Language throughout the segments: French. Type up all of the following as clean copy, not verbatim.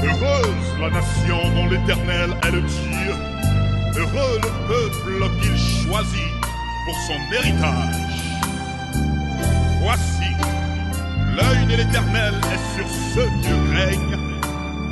Heureuse la nation dont l'Éternel est le Dieu. Heureux le peuple qu'il choisit pour son héritage. Voici, l'œil de l'Éternel est sur ceux qui règnent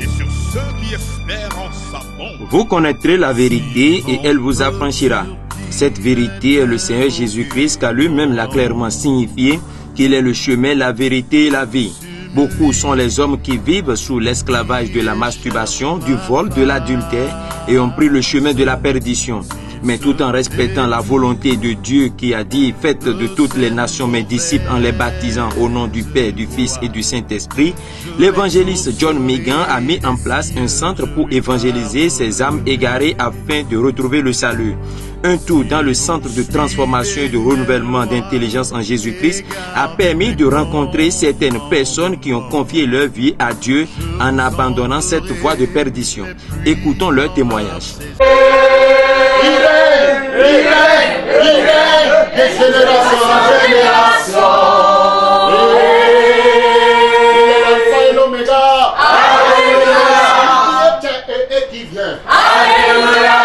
et sur ceux qui espèrent en sa bonté. Vous connaîtrez la vérité et elle vous affranchira. Cette vérité est le Seigneur Jésus-Christ, car lui-même l'a clairement signifié qu'il est le chemin, la vérité et la vie. Beaucoup sont les hommes qui vivent sous l'esclavage de la masturbation, du vol, de l'adultère et ont pris le chemin de la perdition. Mais tout en respectant la volonté de Dieu qui a dit « Faites de toutes les nations mes disciples en les baptisant au nom du Père, du Fils et du Saint-Esprit », l'évangéliste John Megan a mis en place un centre pour évangéliser ces âmes égarées afin de retrouver le salut. Un tour dans le centre de transformation et de renouvellement d'intelligence en Jésus-Christ a permis de rencontrer certaines personnes qui ont confié leur vie à Dieu en abandonnant cette voie de perdition. Écoutons leur témoignage. Il règne de génération en génération. Il est l'alpha et l'oméga. Alléluia. Qui était et qui vient. Alléluia.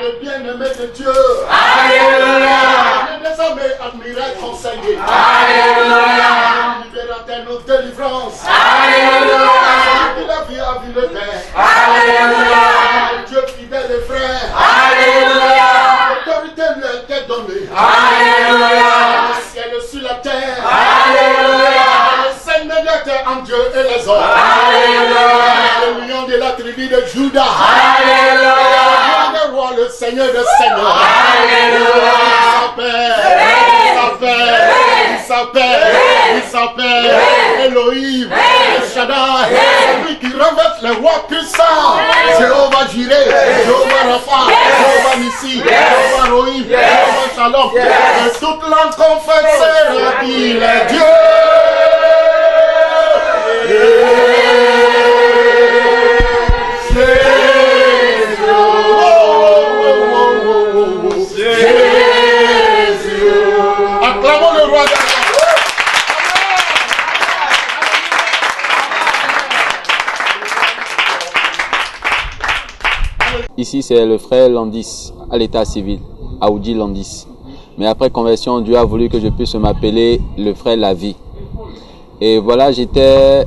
Le bien-aimé de Dieu. Alléluia. Le désormais admiré conseiller. Alléluia. Libérateur nos délivrances. Alléluia. Qui la vie a vu le Père. Alléluia. Dieu fidèle et frère. Alléluia. L'autorité lui a été donnée. Alléluia. Le ciel sur la terre. Alléluia. Le Saint médiateur entre Dieu et les hommes. Alléluia. Le lion de la tribu de Juda. Alléluia. Le roi, le Seigneur des seigneurs. Alléluia. Il s'appelle Elohim, El Shaddai, celui qui revêt les rois puissants. Jéhovah Jireh, Jéhovah Rapha, Jéhovah Nissi, Jéhovah Rohim, Jéhovah Shalom. Et toute langue confessera qu'il est Dieu. Acclamons le roi de la Ici, c'est le frère Landis, à l'état civil, Aoudi Landis. Mais après conversion, Dieu a voulu que je puisse m'appeler le frère La Vie. Et voilà, j'étais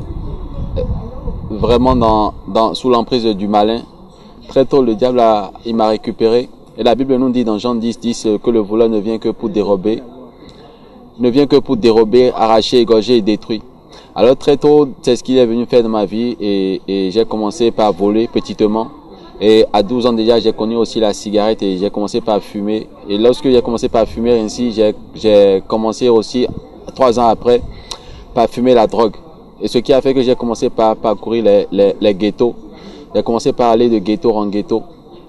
vraiment sous l'emprise du malin. Très tôt, le diable il m'a récupéré. Et la Bible nous dit dans Jean 10 que le voleur ne vient que pour dérober. Ne vient que pour dérober, arracher, égorger et détruire. Alors très tôt, c'est ce qu'il est venu faire dans ma vie et j'ai commencé par voler petitement. Et à 12 ans déjà, j'ai connu aussi la cigarette et j'ai commencé par fumer. Et lorsque j'ai commencé par fumer ainsi, j'ai commencé aussi, 3 ans après, par fumer la drogue. Et ce qui a fait que j'ai commencé par parcourir les ghettos. J'ai commencé par aller de ghetto en ghetto.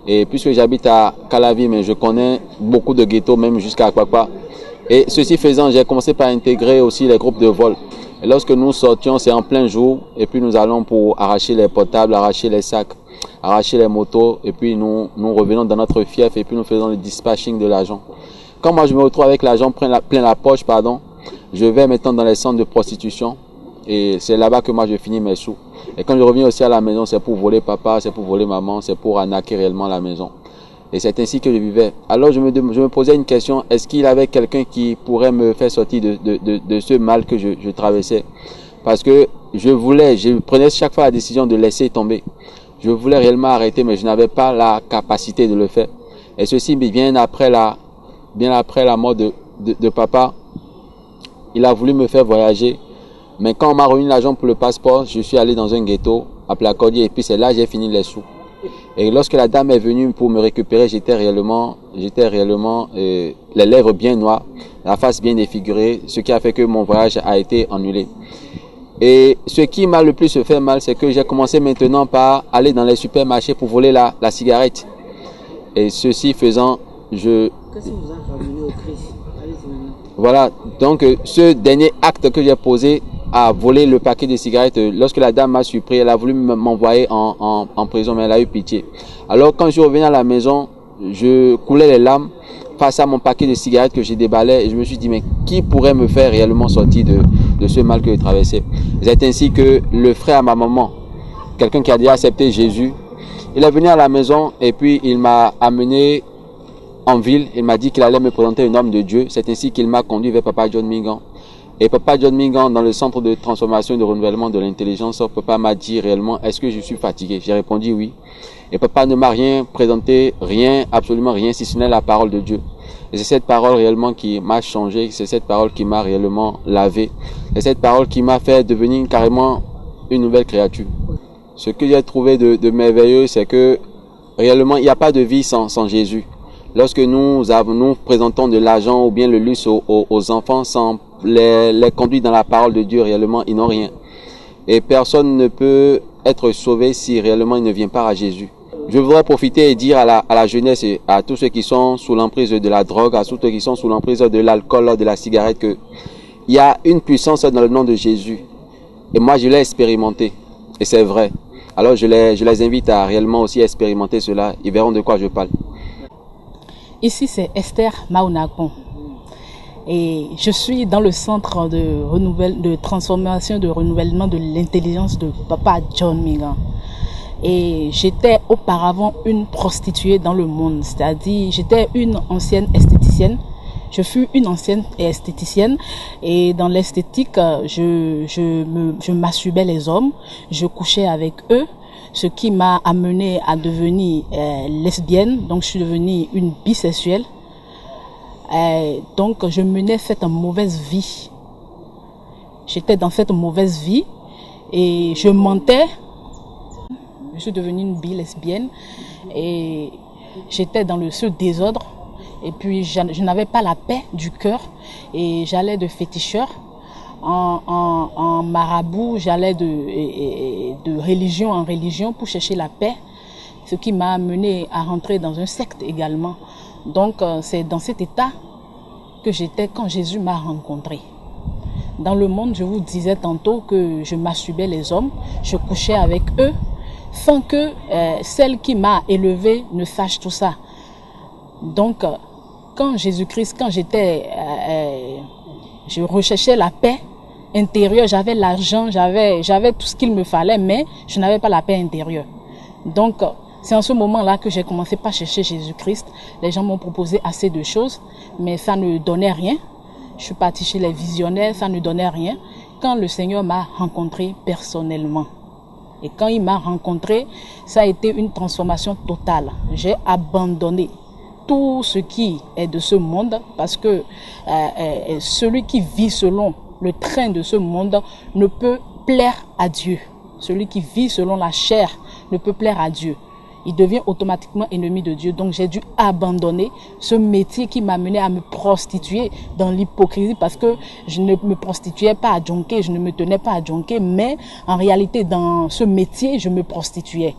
Et puisque j'habite à Calavi, mais je connais beaucoup de ghettos, même jusqu'à Akwakwa. Et ceci faisant, j'ai commencé par intégrer aussi les groupes de vol. Et lorsque nous sortions, c'est en plein jour. Et puis nous allons pour arracher les portables, arracher les sacs, arracher les motos. Et puis nous revenons dans notre fief et puis nous faisons le dispatching de l'argent. Quand moi je me retrouve avec l'argent plein la poche, je vais maintenant dans les centres de prostitution. Et c'est là-bas que moi je finis mes sous. Et quand je reviens aussi à la maison, c'est pour voler papa, c'est pour voler maman, c'est pour arnaquer réellement la maison. Et c'est ainsi que je vivais. Alors je me posais une question, est-ce qu'il y avait quelqu'un qui pourrait me faire sortir de ce mal que je traversais? Parce que je prenais chaque fois la décision de laisser tomber. Je voulais réellement arrêter, mais je n'avais pas la capacité de le faire. Et ceci bien après la mort de papa, il a voulu me faire voyager. Mais quand on m'a remis l'argent pour le passeport, je suis allé dans un ghetto à Placordier et puis c'est là que j'ai fini les sous. Et lorsque la dame est venue pour me récupérer, j'étais réellement les lèvres bien noires, la face bien défigurée, ce qui a fait que mon voyage a été annulé. Et ce qui m'a le plus fait mal, c'est que j'ai commencé maintenant par aller dans les supermarchés pour voler la cigarette. Et ceci faisant, Qu'est-ce que vous a ramené au Christ? Voilà, donc ce dernier acte que j'ai posé a volé le paquet de cigarettes. Lorsque la dame m'a surpris, elle a voulu m'envoyer en prison, mais elle a eu pitié. Alors quand je revenais à la maison, je coulais les larmes face à mon paquet de cigarettes que j'ai déballé et je me suis dit, mais qui pourrait me faire réellement sortir de ce mal que je traversais? C'est ainsi que le frère à ma maman, quelqu'un qui a déjà accepté Jésus. Il est venu à la maison et puis il m'a amené en ville. Il m'a dit qu'il allait me présenter un homme de Dieu. C'est ainsi qu'il m'a conduit vers Papa John Mingan. Et Papa John Mingan, dans le centre de transformation et de renouvellement de l'intelligence, Papa m'a dit réellement, est-ce que je suis fatigué? J'ai répondu oui. Et Papa ne m'a rien présenté, rien, absolument rien, si ce n'est la parole de Dieu. Et c'est cette parole réellement qui m'a changé, c'est cette parole qui m'a réellement lavé. C'est cette parole qui m'a fait devenir carrément une nouvelle créature. Ce que j'ai trouvé de merveilleux, c'est que réellement, il n'y a pas de vie sans Jésus. Lorsque nous présentons de l'argent ou bien le luxe aux enfants sans les conduire dans la parole de Dieu, réellement, ils n'ont rien. Et personne ne peut être sauvé si réellement il ne vient pas à Jésus. Je voudrais profiter et dire à la jeunesse et à tous ceux qui sont sous l'emprise de la drogue, à tous ceux qui sont sous l'emprise de l'alcool, de la cigarette, que il y a une puissance dans le nom de Jésus. Et moi, je l'ai expérimenté. Et c'est vrai. Alors, je les invite à réellement aussi expérimenter cela. Ils verront de quoi je parle. Ici, c'est Esther Maunakon. Et je suis dans le centre de transformation, de renouvellement de l'intelligence de Papa John Mingan. Et j'étais auparavant une prostituée dans le monde, c'est-à-dire j'étais une ancienne esthéticienne. Je fus une ancienne esthéticienne et dans l'esthétique, je masturbais les hommes, je couchais avec eux, ce qui m'a amenée à devenir lesbienne, donc je suis devenue une bisexuelle. Donc je menais cette mauvaise vie. J'étais dans cette mauvaise vie et je mentais. Je suis devenue une bi-lesbienne et j'étais dans ce désordre. Et puis je n'avais pas la paix du cœur et j'allais de féticheur en marabout, j'allais de religion en religion pour chercher la paix, ce qui m'a amené à rentrer dans un secte également. Donc c'est dans cet état que j'étais quand Jésus m'a rencontré. Dans le monde, je vous disais tantôt que je masturbais les hommes, je couchais avec eux, sans que celle qui m'a élevé ne sache tout ça. Donc, quand Jésus-Christ, quand je recherchais la paix intérieure, j'avais l'argent, j'avais tout ce qu'il me fallait, mais je n'avais pas la paix intérieure. Donc, c'est en ce moment-là que j'ai commencé par chercher Jésus-Christ. Les gens m'ont proposé assez de choses, mais ça ne donnait rien. Je suis partie chez les visionnaires, ça ne donnait rien. Quand le Seigneur m'a rencontré personnellement. Et quand il m'a rencontré, ça a été une transformation totale. J'ai abandonné tout ce qui est de ce monde parce que celui qui vit selon le train de ce monde ne peut plaire à Dieu. Celui qui vit selon la chair ne peut plaire à Dieu. Il devient automatiquement ennemi de Dieu. Donc j'ai dû abandonner ce métier qui m'a mené à me prostituer dans l'hypocrisie parce que je ne me prostituais pas à Djonké, je ne me tenais pas à Djonké, mais en réalité dans ce métier, je me prostituais.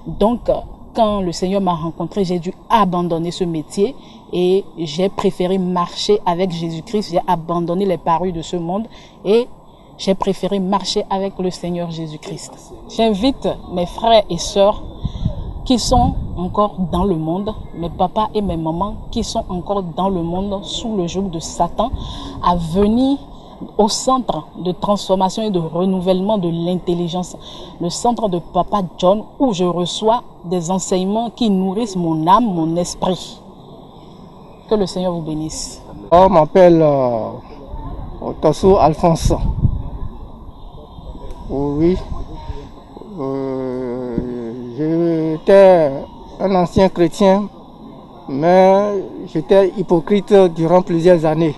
Donc quand le Seigneur m'a rencontré, j'ai dû abandonner ce métier et j'ai préféré marcher avec Jésus-Christ. J'ai abandonné les parures de ce monde et j'ai préféré marcher avec le Seigneur Jésus-Christ. J'invite mes frères et sœurs qui sont encore dans le monde, mes papas et mes mamans qui sont encore dans le monde sous le joug de Satan, à venir au centre de transformation et de renouvellement de l'intelligence, le centre de Papa John, où je reçois des enseignements qui nourrissent mon âme, mon esprit. Que le Seigneur vous bénisse. Je m'appelle Tasso Alphonse. Oui. J'étais un ancien chrétien, mais j'étais hypocrite durant plusieurs années.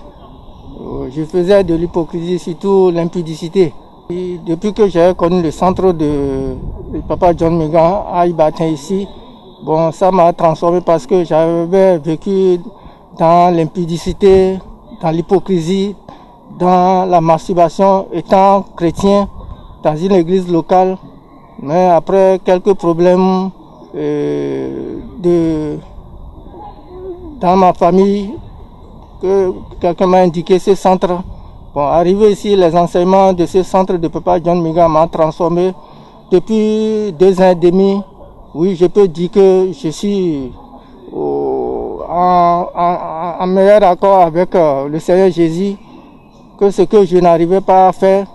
Je faisais de l'hypocrisie, surtout l'impudicité. Et depuis que j'ai connu le centre de Papa John Mingan à Ibadan ici, bon, ça m'a transformé parce que j'avais vécu dans l'impudicité, dans l'hypocrisie, dans la masturbation, étant chrétien dans une église locale. Mais après quelques problèmes dans ma famille, que quelqu'un m'a indiqué ce centre. Bon, arrivé ici, les enseignements de ce centre de Papa John Mingan m'ont transformé. Depuis 2 ans et demi, oui, je peux dire que je suis en meilleur accord avec le Seigneur Jésus, que ce que je n'arrivais pas à faire,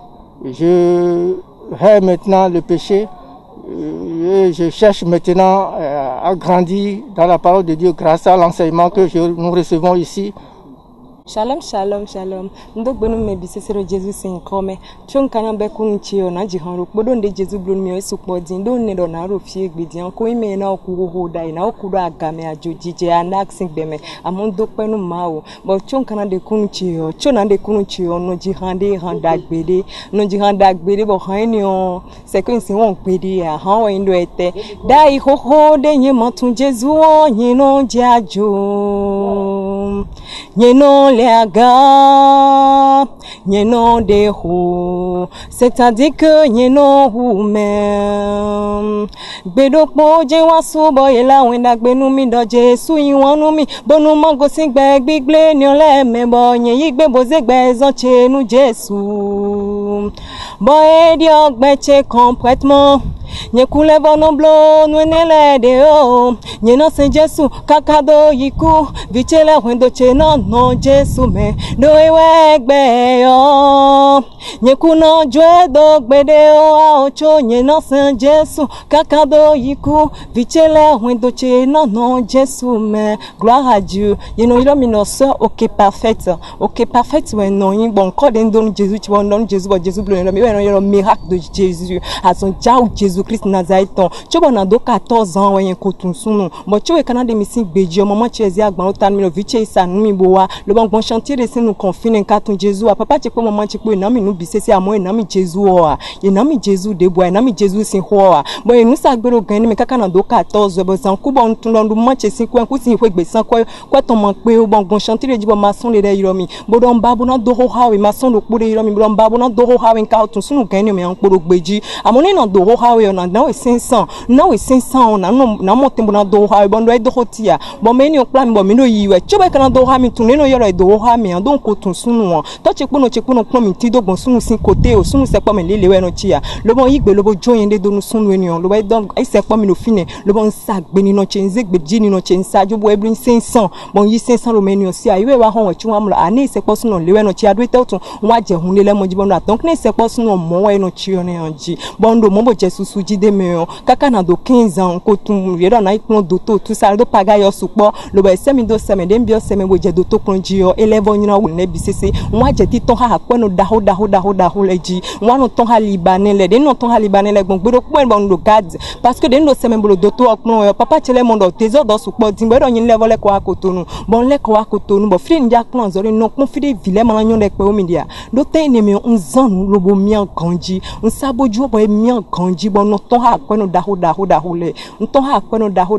je hais maintenant le péché. Je cherche maintenant à grandir dans la parole de Dieu grâce à l'enseignement que nous recevons ici. Shalom, shalom, shalom. Ndo gbenu me bisesero Jesus sin kome. Chon kana be kunu chio na jihanro kpodo nde Jesus blon mi o supo din do ne do na ro fie gbedi an ko ime na okugo hoda ina okudo agame ajoji je anaxin gbeme amon do penu ma o. But chon kana de kunu chio, chon na de kunu chio no jihande handa gbede, no jihanda gbede bo han ni o. Se ko nsin won gbede ya han wa ndo ete. Dai ho ho de yin matun Jesus o yin no jajo. Yin no Léaga, Yénon de ho, c'est-à-dire que Yénon ou même. Bédo po, Jewa soubo, yela, wenda gbenu mi do Jesu, yiwanu mi, bonu mango sing bag, big ble, nyole, me bo, yik be boze gbe, zonche nou Jesu. Boy, diok beche complètement. Nye kule bono blo nwenele de o nye no se Jesu kakado yiku vichele wendo chena no Jesu me do ewe gbe yo nye kuno jwe do gbede o a ocho nye no se Jesu kakado yiku vichele wendo chena no Jesu me gloire à Dieu you know you know so okay parfait when no yin bon ko den don Jésus tu bon don Jésus bon Jésus blo no mi we no miracle de Jésus à son jaou Jésus Christ Nazaiton chobo na do 14 ans wen ko tun sunu mo chowe kana de misin gbeji omo mo chezi agban o tan mi no viche isa nu mi bo wa lo bon bon chantier de sinu confine ka tun Jésus a papa chepo mo chepo na mi nu bisese amo na mi Jésus o a ye na mi Jésus de boy na mi Jésus sin ho a bo enu sa gbero gan ni mi kaka na do 14 bo san ku bon tun lo mo chesi ku sin ho gbe san ko ton mo pe o bon chantier de bo ma son le de yomi bo don ba bo na do ho ha we ma son lo pure yomi bo don ba bo na do ho ha we ka tun sunu gan ni mi an poro gbeji amo ni na do ho ha we na now 500 now 500 na mo tembo na do ha bondo e do hotia bo me ni o plan bo mi no yiwe choba kana do ha mi tun no yoro e do ha mi an don ko tun sunu won to chepo no pon mi ti dogbon sunu sin kote o sunu se po mi lele we no chia lo bon yigbe lo bo joyin de do nu sunu eniyan lo ba don e se po mi no fine lo bon sa gbe ni no chenze gbe ji ni no chensa jo bo e brin 500 bon yi 500 lo me ni o si ayiwe wa hon we chi wa mlo ani se po sunu le we no chia do te otun wa je hun le mo ji bondo aton ni se po sunu mo we no chi o ni anji bondo mo bo Jesus suji de me kaka na do 15 ans ko tun yero na ipon do to tu sal do paga yo supo lo ba se mi do se me dem bio se me bo je do to kun ji yo 11 nyina wo ne bisese won je ti ton ha pe no daho le ji won no ton ha libanais le de no ton ha libanais le gbon gbero po bon do gad parce que de no se me bo do to okun yo papa chele mo do tezo do supo din gbero yin level le ko akotonu bon le ko akotonu bo free ndia plan zori no kun fide vile ma nyon le pe o media do ten ne mi on zan lo bo mi an kanji on saboju bo mi an kanji bon no ton ha pe no daho le nton ha kweno daho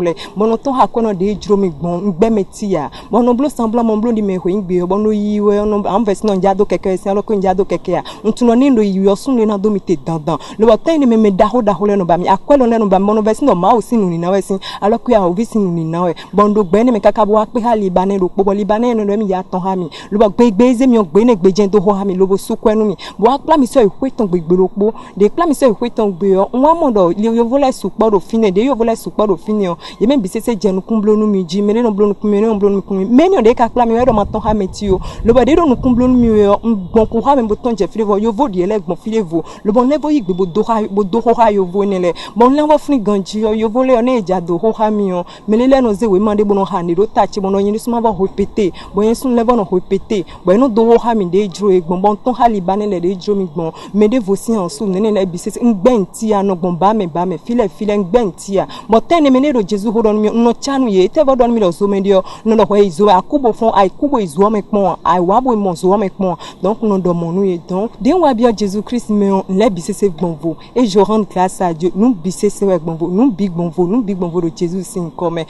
le bono ton ha kweno de juro mi gbon ngbe metia bono blo semblant mon blo di me ho ngbe bono yiwe no anvers no njado keke se lo ko njado keke ya ntuno ni ndo yiwe osun le na do mi te dandan le wa tan ni me daho le no ba mi akwelo le no ba bono vers no ma o sinu ni na we sin alo ku ya o vi sinu ni na we bondo gbe ni me kaka bo ape ha libanais ro po libanais no mi ya ton ha mi lo ba gbe ze mi o gbe ne gbe jen do ho ha mi lo bo su kwenu mi bo akla mi so ihwe ton gbe ro po de kla mi so ihwe ton gbe o nwa mo do yo vola suporo fine de yo vola suporo fine o ye me bisese jenu kumblonu mi ji mele no blonu kumi meni o de ka kla mi we do ma ton ha meti o lo ba de do no kumblonu mi o gbon ko ha me boton je flevo yo vo de ele gbon flevo lo bon levo yi gbe bo do ha yo vo nele bon levo funi ganji yo vo le o ne ja do ho ha mi o mele le no ze we mande bono ha ni do tachi bono yin suma ba répéter bo yin sun levo no répéter bo no do ho ha mi de jro e gbon bon ton ha libanais le de jro mi gbon me de vosi en su nene le bisese ngbenti ya no gbon ba me file ngbentia but ten me ro Jesus hold on me no chanu ye te don mi lo so me dio no no ho izo akubo fon ai kubo izo me pon ai wa bo mo zo me pon donc no do mo nu ye donc den wa bien Jesus Christ me le bisese gbonvo et je rends grâce à Dieu nous bisese we gbonvo nous big gbonvo de Jesus sin comme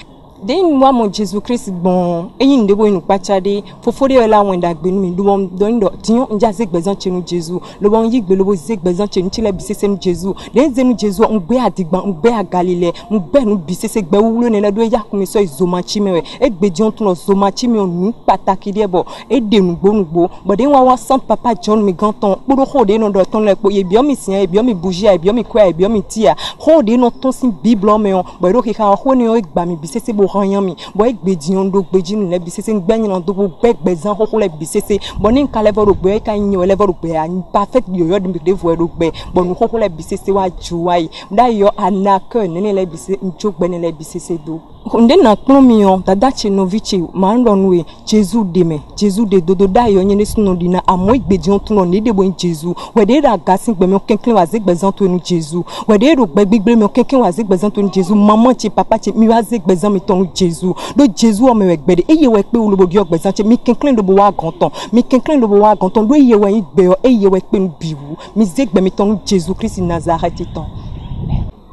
den moi mon Jesus Christ bon eyin de bo inu pachade fofore la won da gbe nu mi do don do tiyon nja se gbezan chenu Jesus lo bon yi gbe lo bo se gbezan chenu chile bisese nu Jesus den zenu Jesus ngbe adigban ngbe agalile ngbe nu bisese gbe wulo ne le do ya kun mi so izoma chimewe e gbe jon tun lo zoma chime onu pataki de bo e de nu gbo but den wa sant papa John mi ganton poro ho de no do ton le po ye bi o mi sian e bi o mi bougie e bi o mi kwa e bi o mi tia ho de no ton sin bible me on but ro ki ka ho ni o gba mi bisese bo hanyami boy gbedion do gbejin le bisese ngbenyin do gbezan ho le bisese bonin ka level gbe ka nyi level gbe an perfect yo de de vo do gbe bonu ho le bisese wa juwai da yo anaka nene le bisese njogbe ne le bisese do nde na kplomion dada chenovichi manronwe Jésus deme Jésus de dodo da yo nyene sunu dina amoy gbedion tuno ni de bon Jésus wede da gasin gbe me kenken wa zegbezan to nu Jésus wede ro gbegbe me kenken wa zegbezan to nu Jésus maman chi papa chi mi wa zegbezan mi to nu Jésus do Jésus o me gbede eye we pe olobo bi ogbezan chi mi kenken do bo wa ganton mi kenken do bo wa ganton do eye we gbe yo eye we pe nu biwu mi zegbe mi to nu Jésus Christ Nazareth ton.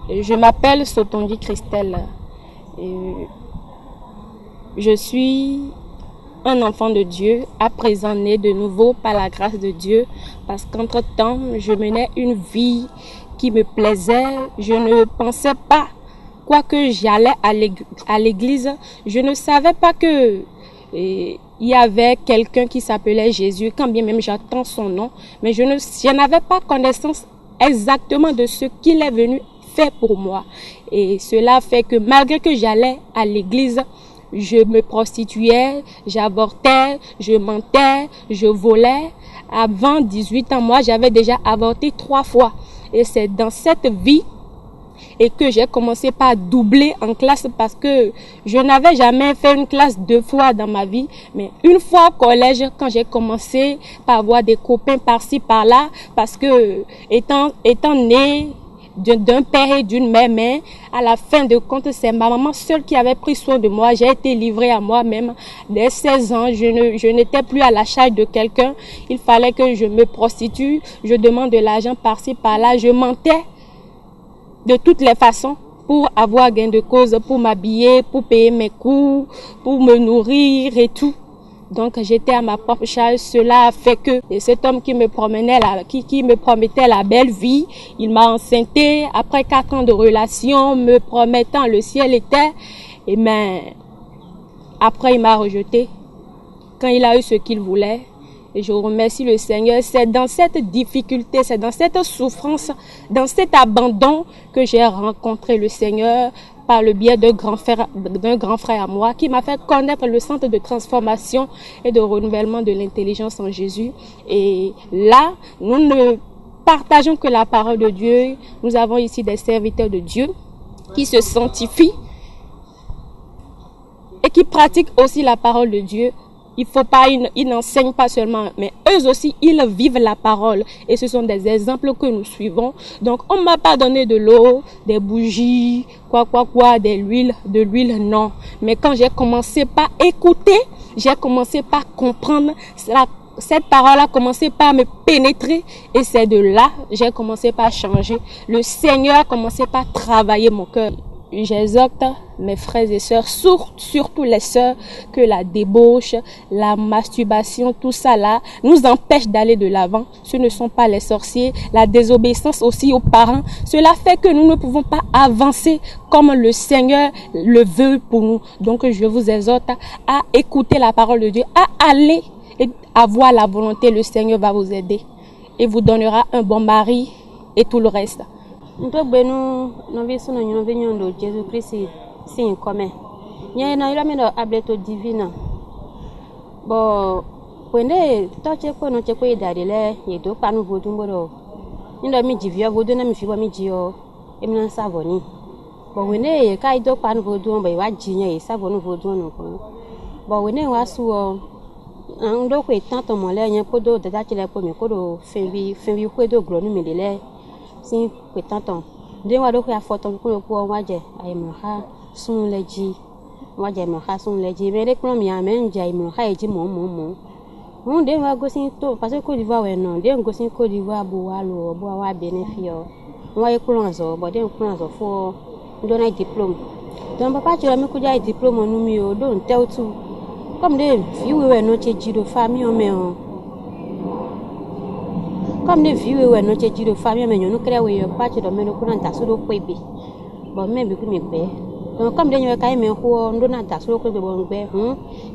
Je m'appelle Sotondi Christelle. Je suis un enfant de Dieu, à présent né de nouveau par la grâce de Dieu, parce qu'entre-temps, je menais une vie qui me plaisait. Je ne pensais pas, quoique j'allais à l'église, je ne savais pas que il y avait quelqu'un qui s'appelait Jésus, quand bien même j'attends son nom, mais je n'avais pas connaissance exactement de ce qu'il est venu fait pour moi. Et cela fait que malgré que j'allais à l'église, je me prostituais, j'avortais, je mentais, je volais. Avant 18 ans, moi, j'avais déjà avorté 3 fois. Et c'est dans cette vie et que j'ai commencé par doubler en classe parce que je n'avais jamais fait une classe 2 fois dans ma vie. Mais une fois au collège, quand j'ai commencé par avoir des copains par-ci, par-là, parce que étant né d'un père et d'une mère, mais à la fin de compte, c'est ma maman seule qui avait pris soin de moi. J'ai été livrée à moi-même. Dès 16 ans, je n'étais plus à la charge de quelqu'un. Il fallait que je me prostitue. Je demande de l'argent par-ci, par-là. Je mentais de toutes les façons pour avoir gain de cause, pour m'habiller, pour payer mes cours, pour me nourrir et tout. Donc j'étais à ma propre charge. Cela a fait que cet homme qui me promenait qui me promettait la belle vie, il m'a enceinté après 4 ans de relation, me promettant le ciel et terre. Et mais après il m'a rejeté quand il a eu ce qu'il voulait. Et je remercie le Seigneur. C'est dans cette difficulté, c'est dans cette souffrance, dans cet abandon que j'ai rencontré le Seigneur par le biais d'un grand frère à moi qui m'a fait connaître le centre de transformation et de renouvellement de l'intelligence en Jésus. Et là, nous ne partageons que la parole de Dieu. Nous avons ici des serviteurs de Dieu qui se sanctifient et qui pratiquent aussi la parole de Dieu. Ils n'enseignent pas seulement, mais eux aussi, ils vivent la parole. Et ce sont des exemples que nous suivons. Donc, on ne m'a pas donné de l'eau, des bougies, de l'huile, non. Mais quand j'ai commencé par écouter, j'ai commencé par comprendre, cette parole a commencé par me pénétrer. Et c'est de là, j'ai commencé par changer. Le Seigneur a commencé par travailler mon cœur. J'exhorte mes frères et sœurs, surtout les sœurs, que la débauche, la masturbation, tout ça là, nous empêche d'aller de l'avant. Ce ne sont pas les sorciers, la désobéissance aussi aux parents. Cela fait que nous ne pouvons pas avancer comme le Seigneur le veut pour nous. Donc je vous exhorte à écouter la parole de Dieu, à aller et à voir la volonté. Le Seigneur va vous aider et vous donnera un bon mari et tout le reste. Nous avons Jésus-Christ signe commun. Il y a un ableto divin. Bon, when they touch a corner, check away daddy, you do pan of wood. You know me, Jivia, would not if you want me, Gio, Eminent Savoni. But when they kai do pan of wood by what genius, Savon of wood. But when they was so, and do quit Tanto Molay and Podo, the Dutch Lepomicodo, Fembi, Quedo, grown me. Si Tanto. They were looking for poor Waje. I am her soon leggy. Waje Mahasun leggy. Very crummy, I mean, Jaim, Haji Momo. One day we are going to Paso Codiva, no, then go sing Codiva, Bualo, Boa Benefio. Why Cronzo, but then Cronzo for donate diploma. Don't Papa Chiramukuja diploma numio, don't tell to. Come then, you were not a Jido family or male. Comme les vieux were not a Jido family, and you look away your patch of Menocurant Tasuro Quaby. But maybe me bear. Don't come then you came who do not Tasuro the one bear,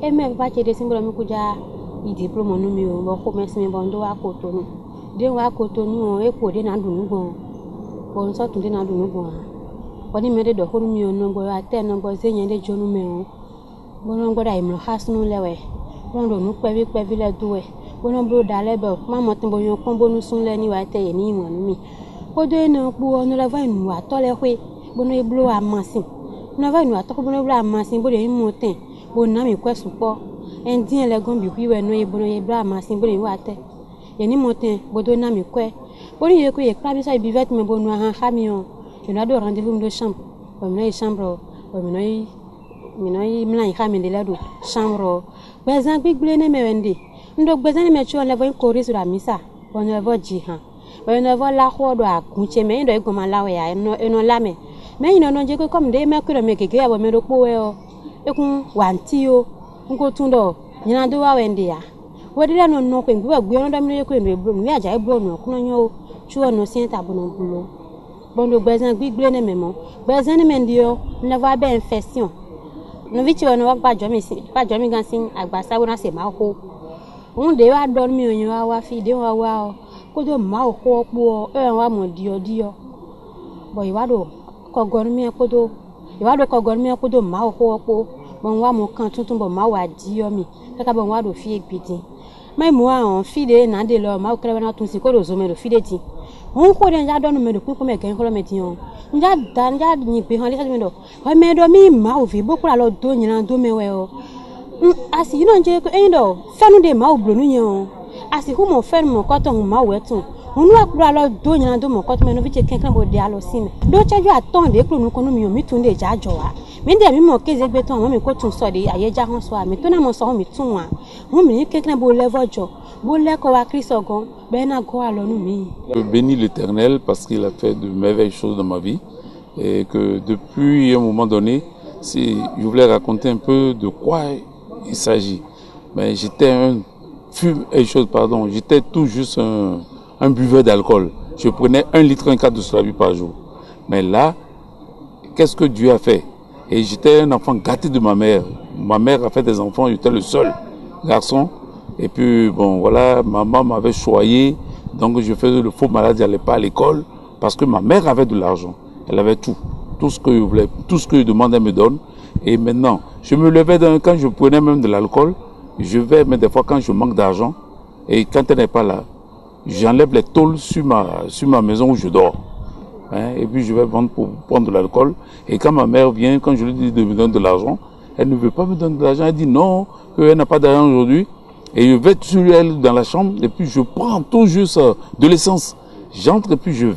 and may patch the symbol of Mukuja, the diploma numio, or commence me bondo a cotton. Then I cotton, echo, then I do no go. Or so to then I do no go. Boni me de do honu mi ono go ate no go zenye de jonu me o. Bono go da imlo hasnu lewe. Bono nu kwevi le duwe. Bono bro dale be ma mo tin boyo kon bonu sun le ni wa te ye ni mo mi. Odo eno pu ono le va nu atole hwe. Bono e blo amasin. No va nu atoko bono blo amasin bo de mo ten. Bono mi kwesu po. En din le gon bi hwiwe no e bono e blo amasin bo de wa te. Ye ni mo ten bodo na mi kwe. Bono ye ko ye klabi sa bi vet me bono han khamion. Je dois de rendez-vous de chambre. Comme une chambre, comme une mlan khami de la do chambre. Bezan big blene me wendi. Ndo bezan me chu on le voit courir sur la misa. On le voit jihan. On le voit la ho do akunche me ndo ego mala we ya eno lame. Me ino no je ko comme de me kuro me keke ya bo me do po we o. Ekun wanti o. Nko tundo nyina do wa wendi ya. Wedira no no ko ngwa gbe no da me ko ndo ebro mi aja ebro no kuno nyo chu ono sienta bono bulo. Bondo bezan gbigble ne memo bezan ne mendio ne va be infection no vi ti ono wa pa jomi gan sin agba sawo na se ma ho un de wa don mi oyin wa fi de wa o ko do ma ho po e wa mo dio bo iwado ko gon mi ko do ma ho po bon wa mo kan tuntun bo ma wa dio mi ka bon wa do fi egbidin mai mo an fi de na de lo ma o kre na tun si ko do zo me do fi de ti on ko den ja don me do ku me gen ko me ti on nja dan ja ni pe han le me do o me do mi ma o fi boku la lo do yin do me we o asi you know je ko en do fenu de ma o blonu yin o asi hu mo fen mo ko to ma we tun onu akura lo do yin do mo ko to me no fi je kenkan bo de alo sin do cheju aton de kru nu ko nu mi o mi tun de ja jo wa mi de mi mo keze gbe ton mo mi ko tun so de aye ja han so mi to na mo so mi tun wa mo mi kenkan bo level jo. Je bénis l'Éternel parce qu'il a fait de merveilleuses choses dans ma vie et que depuis un moment donné, je voulais raconter un peu de quoi il s'agit. Mais j'étais tout juste un buveur d'alcool. Je prenais 1,4 litre de cela par jour. Mais là, qu'est-ce que Dieu a fait? Et j'étais un enfant gâté de ma mère. Ma mère a fait des enfants, j'étais le seul garçon. Et puis, bon, voilà, maman m'avait choyé, donc je faisais le faux malade, j'allais pas à l'école, parce que ma mère avait de l'argent. Elle avait tout ce que je voulais, tout ce que je demandais, elle me donne. Et maintenant, je me levais quand je prenais même de l'alcool, mais des fois quand je manque d'argent, et quand elle n'est pas là, j'enlève les tôles sur ma maison où je dors. Et puis je vais vendre pour prendre de l'alcool. Et quand ma mère vient, quand je lui dis de me donner de l'argent, elle ne veut pas me donner de l'argent, elle dit non, qu'elle n'a pas d'argent aujourd'hui. Et je vais sur elle dans la chambre et puis je prends tout juste de l'essence. J'entre et puis je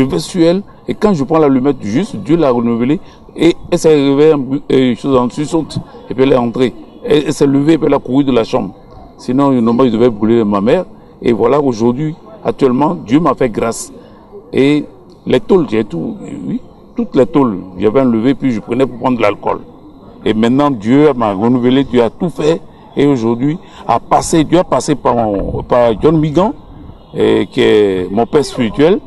vais sur elle et quand je prends l'allumette juste, Dieu l'a renouvelée et elle s'est réveillée en saute et puis elle est entrée. Elle s'est levée et puis elle a couru de la chambre. Sinon, normalement, je devais brûler ma mère. Et voilà, aujourd'hui, actuellement, Dieu m'a fait grâce. Et les tôles, toutes les tôles, j'avais enlevé puis je prenais pour prendre de l'alcool. Et maintenant, Dieu m'a renouvelé, Dieu a tout fait. Et aujourd'hui, Dieu a passé par John Migan, qui est mon père spirituel.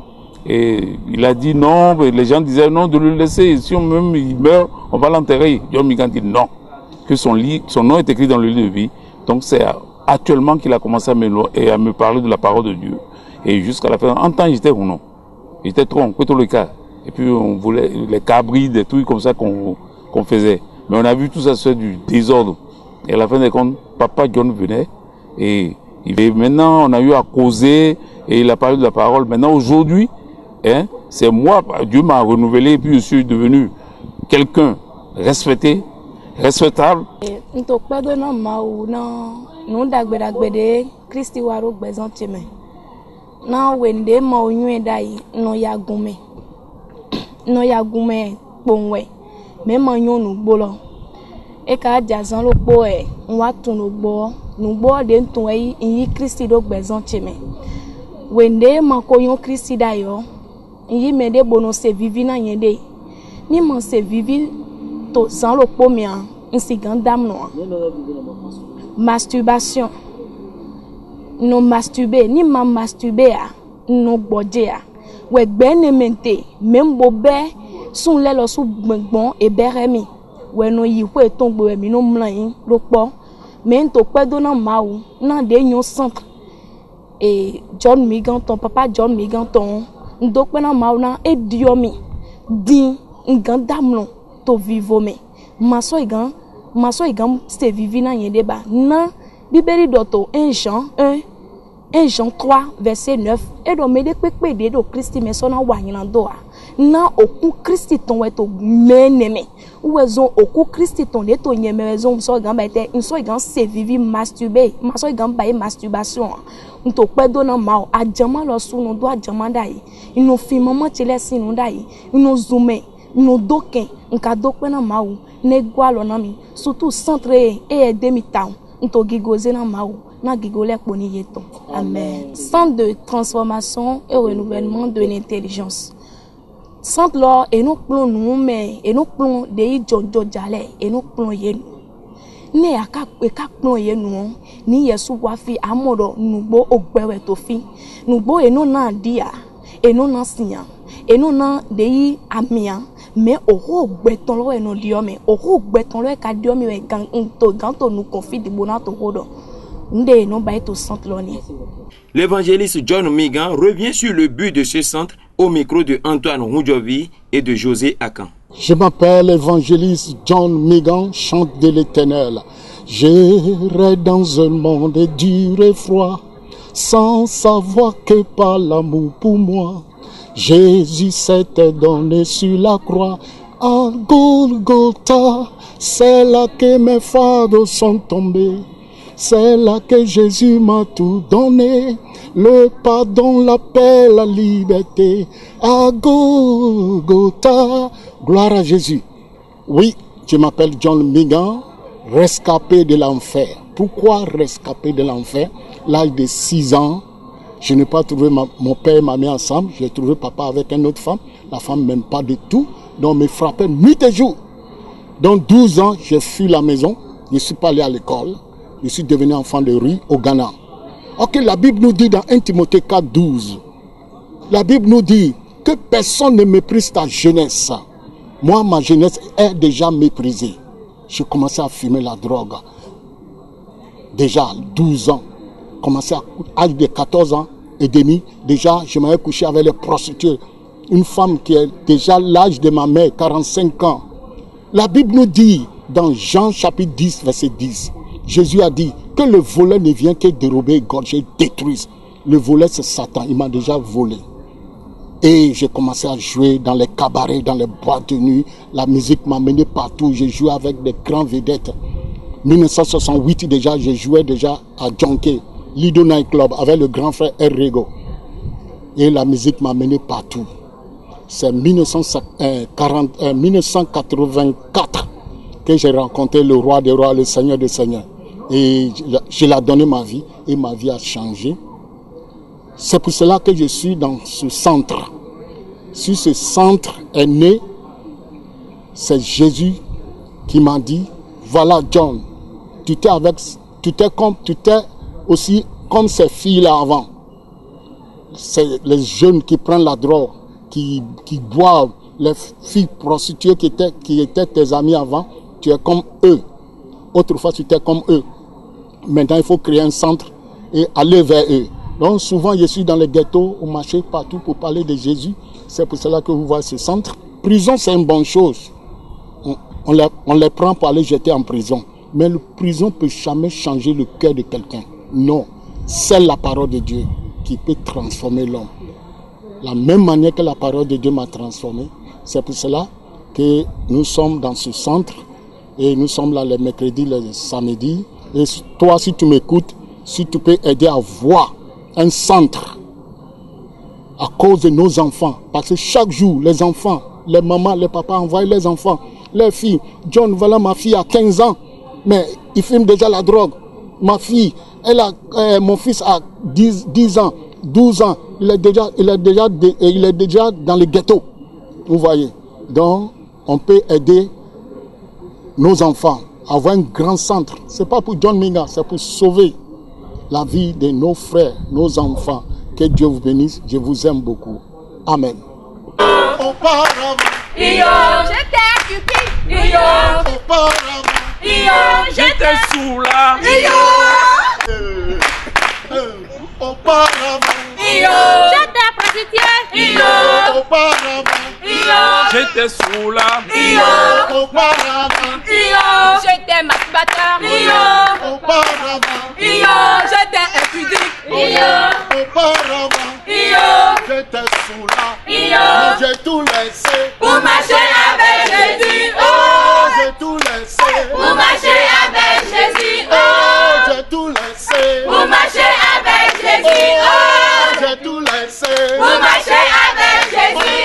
Et il a dit non, les gens disaient non, de le laisser. Si même il meurt, on va l'enterrer. John Migan dit non, que son nom est écrit dans le livre de vie. Donc c'est actuellement qu'il a commencé à me parler de la parole de Dieu. Et jusqu'à la fin, en temps j'étais ou non. J'étais trop en tout le cas. Et puis on voulait les cabris, des trucs comme ça qu'on faisait. Mais on a vu tout ça, c'est du désordre. Et à la fin des comptes, papa John venait et maintenant on a eu à causer et il a parlé de la parole. Maintenant aujourd'hui, c'est moi, Dieu m'a renouvelé et puis je suis devenu quelqu'un respectable. E ka jazan lo po nwa tun no gbo de ntun yi Kristi do gbezon cheme wende ma ko yon Kristi da yo yi me de bono se vivi na yen de ni man se vivi to san lo po mi an nsi gandam no masturbation no masturber ni ma masturber a no gboje a we gbe ne mente membo be sun le lo su gbon e bere mi we no yi we ton gbo mi no mlan yin lo po me nto pe do na mawu na de yon centre e John Migan ton papa John Migan ton ndo pe na mawu na e diomi din ngan damno to vivo me maso igan se vivi na yende ba na bibeli doto 1 Jean 3 verset 9 et do mede pepe de do Christi me so na wa nyina do a na oku Christi ton weto meneme ouezon oku Christi ton de to nyemezon so gan ba te so gan se vivi masturber maso gan ba masturbation nto pedo na ma ajama lo sunu do ajama dai inu fi mama chile sinu dai inu zume inu doken nka dokpe na ma ne gwalo na mi surtout centre et demi town nto gigoze na ma na gigole poni yeton. Amen. Centre de transformation et renouvellement de l'intelligence. Centre là et nous plon nous mais et nous plon de jojo jale et nous plon yenu. Ne aka plon yenu ni yesu wafi amodo nubo ogbewe tofi. Nubo eno na dia eno na sinya eno na de amia mais oro gbeton lo eno dio mais oro gbeton lo ka dio mi ganto nous confie de bonato rodo. L'évangéliste John Migan revient sur le but de ce centre au micro de Antoine Roudjovi et de José Akan. Je m'appelle l'évangéliste John Migan, chante de l'Éternel. J'irai dans un monde dur et froid, sans savoir que par l'amour pour moi, Jésus s'était donné sur la croix. À Golgotha, c'est là que mes fardeaux sont tombés. C'est là que Jésus m'a tout donné, le pardon, la paix, la liberté. À Golgotha, gloire à Jésus. Oui, je m'appelle John Migan, rescapé de l'enfer. Pourquoi rescapé de l'enfer? L'âge de 6 ans, je n'ai pas trouvé mon père et ma mère ensemble. J'ai trouvé papa avec une autre femme. La femme m'aime pas du tout, donc me frappait nuit et jour. Donc 12 ans, j'ai fui la maison. Je ne suis pas allé à l'école. Je suis devenu enfant de rue au Ghana. Ok, la Bible nous dit dans 1 Timothée 4, 12, la Bible nous dit que personne ne méprise ta jeunesse. Moi, ma jeunesse est déjà méprisée. J'ai commencé à fumer la drogue. Déjà 12 ans. Commencé à l'âge de 14 ans et demi. Déjà, je m'avais couché avec les prostituées. Une femme qui est déjà l'âge de ma mère, 45 ans. La Bible nous dit dans Jean chapitre 10, verset 10, Jésus a dit que le voleur ne vient que dérober, égorger, détruire. Le voleur, c'est Satan. Il m'a déjà volé. Et j'ai commencé à jouer dans les cabarets, dans les boîtes de nuit. La musique m'a mené partout. J'ai joué avec des grands vedettes. 1968 déjà, j'ai joué déjà à Jonké, Lido Night Club, avec le grand frère Errego. Et la musique m'a mené partout. C'est 1984 que j'ai rencontré le roi des rois, le seigneur des seigneurs. Et je lui ai donné ma vie et ma vie a changé. C'est pour cela que je suis dans ce centre. Si ce centre est né, c'est Jésus qui m'a dit, voilà John, tu t'es aussi comme ces filles-là avant. C'est les jeunes qui prennent la drogue, qui boivent, les filles prostituées qui étaient tes amis avant, tu es comme eux. Autrefois, tu étais comme eux. Maintenant, il faut créer un centre et aller vers eux. Donc, souvent, je suis dans les ghettos, au marché, partout pour parler de Jésus. C'est pour cela que vous voyez ce centre. Prison, c'est une bonne chose. On les prend pour aller jeter en prison. Mais la prison ne peut jamais changer le cœur de quelqu'un. Non. C'est la parole de Dieu qui peut transformer l'homme. La même manière que la parole de Dieu m'a transformé. C'est pour cela que nous sommes dans ce centre. Et nous sommes là les mercredis, les samedis. Et toi, si tu m'écoutes, si tu peux aider à voir un centre à cause de nos enfants. Parce que chaque jour, les enfants, les mamans, les papas envoient les enfants, les filles. John, voilà ma fille à 15 ans, mais il fume déjà la drogue. Ma fille, mon fils a 10 ans, 12 ans. Il est déjà dans le ghetto. Vous voyez. Donc, on peut aider nos enfants à avoir un grand centre. Ce n'est pas pour John Minga, c'est pour sauver la vie de nos frères, nos enfants. Que Dieu vous bénisse. Je vous aime beaucoup. Amen. J'étais sous la J'étais prostituée. j'étais sous la. Auparavant, j'étais masturbateur. auparavant, J'étais impudique. auparavant, j'étais sous la. Mais j'ai tout laissé Pour marcher avec Jésus. j'ai tout laissé Pour marcher avec Jésus. j'ai tout laissé Pour marcher avec Jésus. j'ai tout laissé Pour marcher avec Jésus.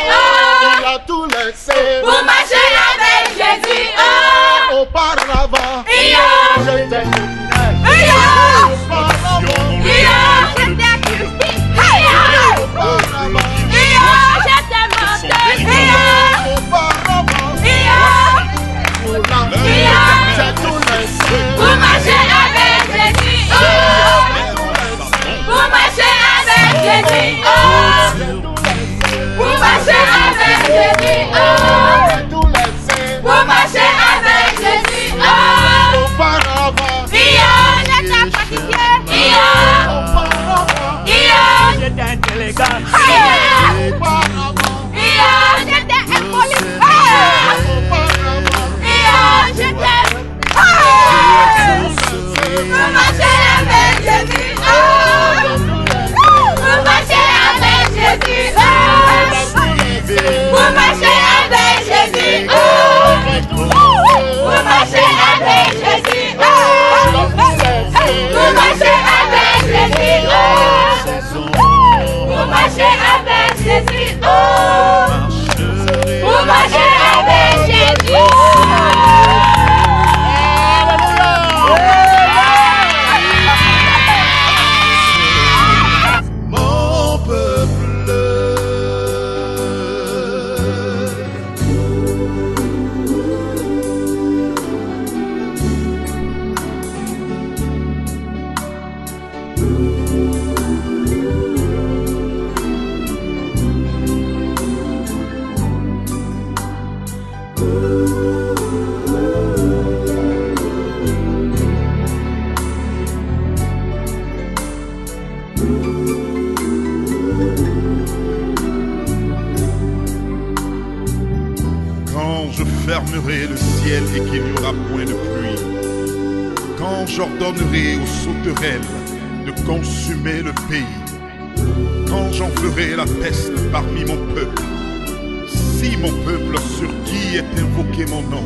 il a tout laissé Pour marcher avec Jésus. auparavant, j'étais Pour marcher avec Jésus. Pour marcher avec Jésus. Pour marcher avec Jésus. Pour marcher avec Jésus. J'étais pâtissier. J'étais intélégant. J'étais impoli. J'étais. Pour marcher avec Jésus. Pour marcher avec Jésus. Pour marcher avec Jésus. Pour marcher avec Jésus. Pour marcher avec Jésus. Pour marcher avec Jésus. Pour marcher avec Jésus. mon peuple. Quand je fermerai le ciel et qu'il n'y aura point de pluie, quand j'ordonnerai aux sauterelles de consumer le pays, quand j'en ferai la peste parmi mon peuple, si mon peuple sur qui est invoqué mon nom